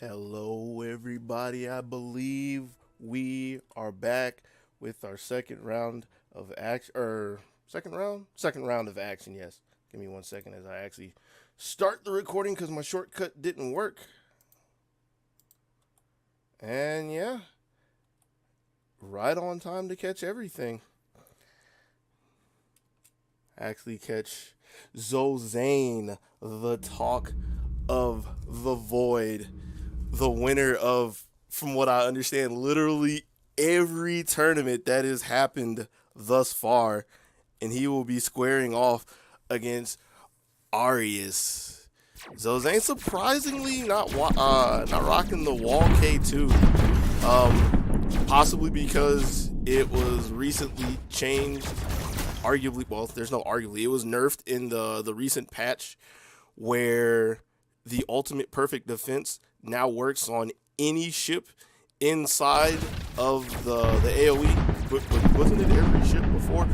Hello, everybody. I believe we are back with our second round of action. Second round of action. Yes. Give me 1 second as I actually start the recording because my shortcut didn't work. And yeah, right on time to catch everything. Actually, catch xoza1n, the talk of the void. The winner of, from what I understand, literally every tournament that has happened thus far, and he will be squaring off against AriYes. xoza1n surprisingly not rocking the wall K2, possibly because it was recently changed. Arguably, well, there's no arguably. It was nerfed in the recent patch where the ultimate perfect defense now works on any ship inside of the AoE. But wasn't it every ship before?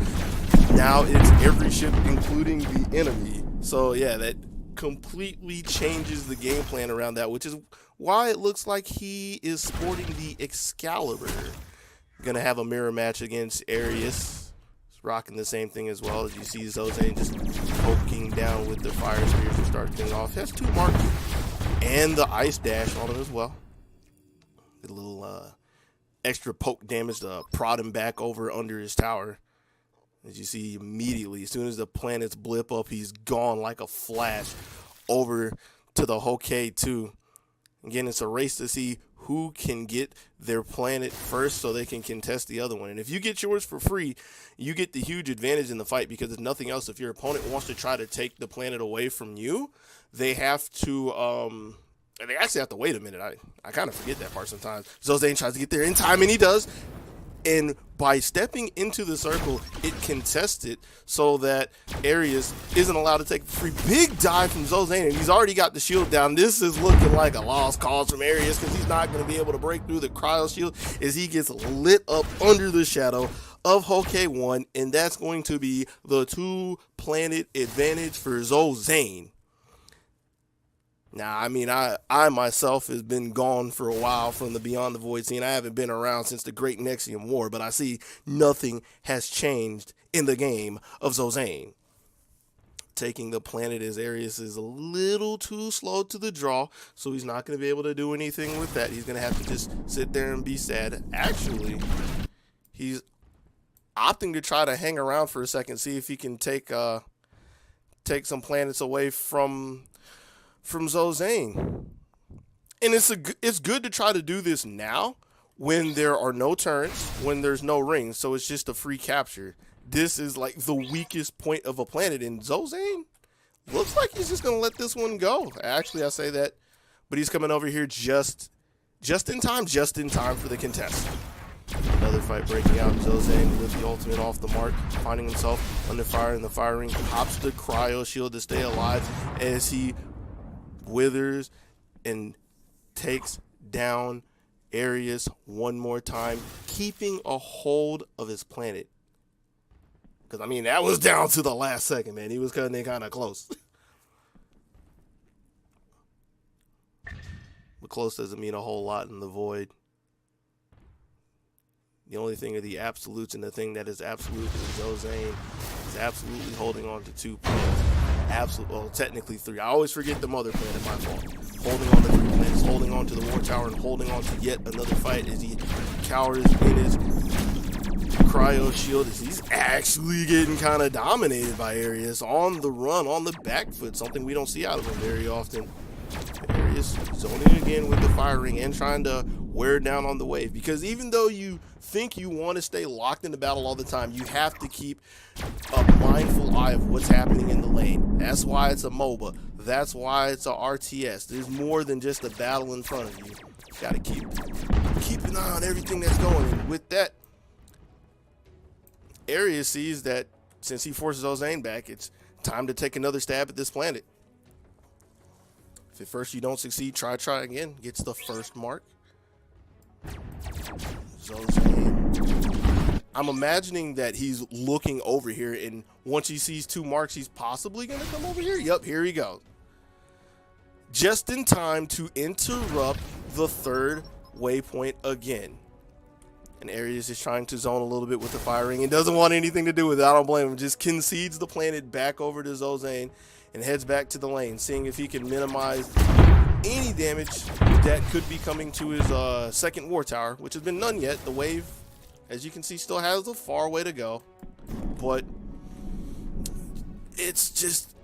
Now it's every ship, including the enemy. So yeah, that completely changes the game plan around that, which is why it looks like he is sporting the Excalibur. Gonna have a mirror match against AriYes. Rocking the same thing as well. As you see xoza1n just poking down with the fire spears to start things off. Has 2 marks and the ice dash on him as well. A little extra poke damage to prod him back over under his tower. As you see immediately, as soon as the planets blip up, he's gone like a flash over to the whole K2. Again, it's a race to see who can get their planet first so they can contest the other one. And if you get yours for free, you get the huge advantage in the fight, because if nothing else, if your opponent wants to try to take the planet away from you, they have to they actually have to wait a minute. I kind of forget that part sometimes. xoza1n tries to get there in time, and he does. And by stepping into the circle, it contests it so that AriYes isn't allowed to take a free. Big dive from xoza1n, and he's already got the shield down. This is looking like a lost cause from AriYes, because he's not going to be able to break through the cryo shield as he gets lit up under the shadow of K1, and that's going to be the 2-planet advantage for xoza1n. Now, I mean, I myself has been gone for a while from the Beyond the Void scene. I haven't been around since the Great Nexium War, but I see nothing has changed in the game of xoza1n. Taking the planet as AriYes is a little too slow to the draw, so he's not going to be able to do anything with that. He's going to have to just sit there and be sad. Actually, he's opting to try to hang around for a second, see if he can take some planets away from xoza1n. And it's good to try to do this now when there are no turns, when there's no rings, so it's just a free capture. This is like the weakest point of a planet, and xoza1n looks like he's just gonna let this one go. Actually, I say that, but he's coming over here just in time for the contest. Another fight breaking out. xoza1n with the ultimate off the mark, finding himself under fire in the fire ring, pops the cryo shield to stay alive as he withers and takes down AriYes one more time, keeping a hold of his planet. Because, I mean, that was down to the last second, man. He was cutting it kind of close. But close doesn't mean a whole lot in the void. The only thing are the absolutes, and the thing that is absolute is xoza1n is absolutely holding on to 2 planets. Well, technically 3. I always forget the mother planet, my fault. Holding on to 3 planets, holding on to the war tower, and holding on to yet another fight as he cowers in his cryo shield, as he's actually getting kind of dominated by AriYes on the run, on the back foot, something we don't see out of him very often. AriYes zoning again with the fire ring and trying to wear down on the wave, because even though you think you want to stay locked in the battle all the time, you have to keep a mindful eye of what's happening in the lane. That's why it's a MOBA. That's why it's a RTS. There's more than just a battle in front of you. You gotta keep an eye on everything that's going. And with that, AriYes sees that since he forces xoza1n back, it's time to take another stab at this planet. If at first you don't succeed, try again. Gets the first mark. xoza1n, I'm imagining that he's looking over here, and once he sees 2 marks, he's possibly going to come over here. Yep, here he goes. Just in time to interrupt the third waypoint again. And AriYes is trying to zone a little bit with the firing and doesn't want anything to do with it. I don't blame him. Just concedes the planet back over to xoza1n and heads back to the lane, seeing if he can minimize any damage that could be coming to his second war tower, which has been none yet. The wave, as you can see, still has a far way to go. But it's just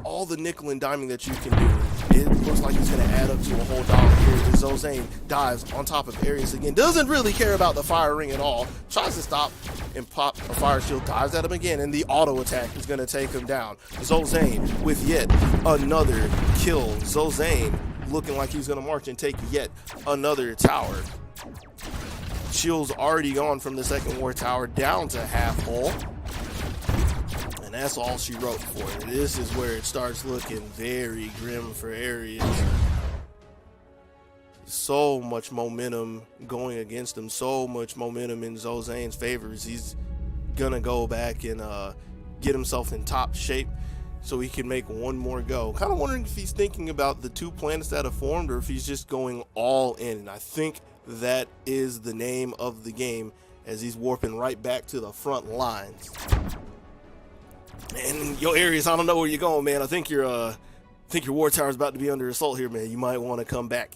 all the nickel and diming that you can do. It looks like it's going to add up to a whole dollar here. xoza1n dives on top of AriYes again. Doesn't really care about the fire ring at all. Tries to stop and pop a fire shield. Dives at him again, and the auto attack is going to take him down. xoza1n with yet another kill. xoza1n looking like he's going to march and take yet another tower. Shield's already gone from the second war tower down to half hull. And that's all she wrote for it. This is where it starts looking very grim for AriYes. So much momentum going against him. So much momentum in xoza1n's favors. He's gonna go back and get himself in top shape so he can make one more go. Kind of wondering if he's thinking about the two planets that have formed or if he's just going all in. And I think that is the name of the game, as he's warping right back to the front lines. And yo, AriYes, I don't know where you're going, man. I think your war tower is about to be under assault here, man. You might want to come back.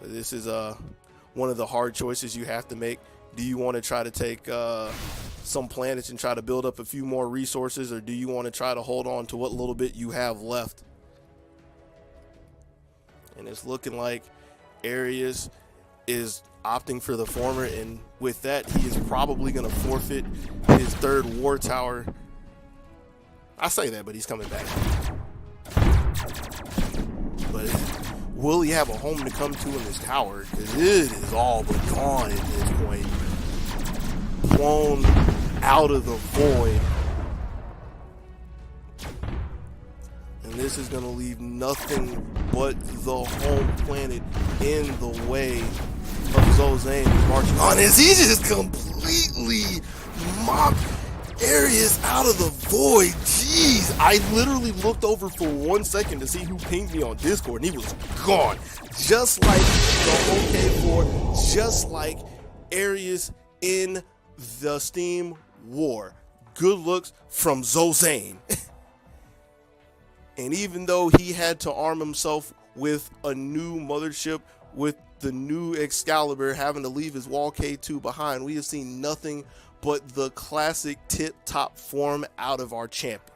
But this is one of the hard choices you have to make. Do you want to try to take some planets and try to build up a few more resources, or do you want to try to hold on to what little bit you have left? And it's looking like AriYes is opting for the former, and with that, he is probably going to forfeit his third war tower. I say that, but he's coming back. But will he have a home to come to in this tower? Because it is all but gone at this point. Blown out of the void. And this is going to leave nothing but the home planet in the way of xoza1n marching on, as he just completely mopped AriYes out of the void. Jeez, I literally looked over for 1 second to see who pinged me on Discord, and he was gone. Just like the OK4, just like AriYes in the Steam War. Good looks from xoza1n. And even though he had to arm himself with a new mothership, with the new Excalibur, having to leave his wall K2 behind, we have seen nothing but the classic tip-top form out of our champion.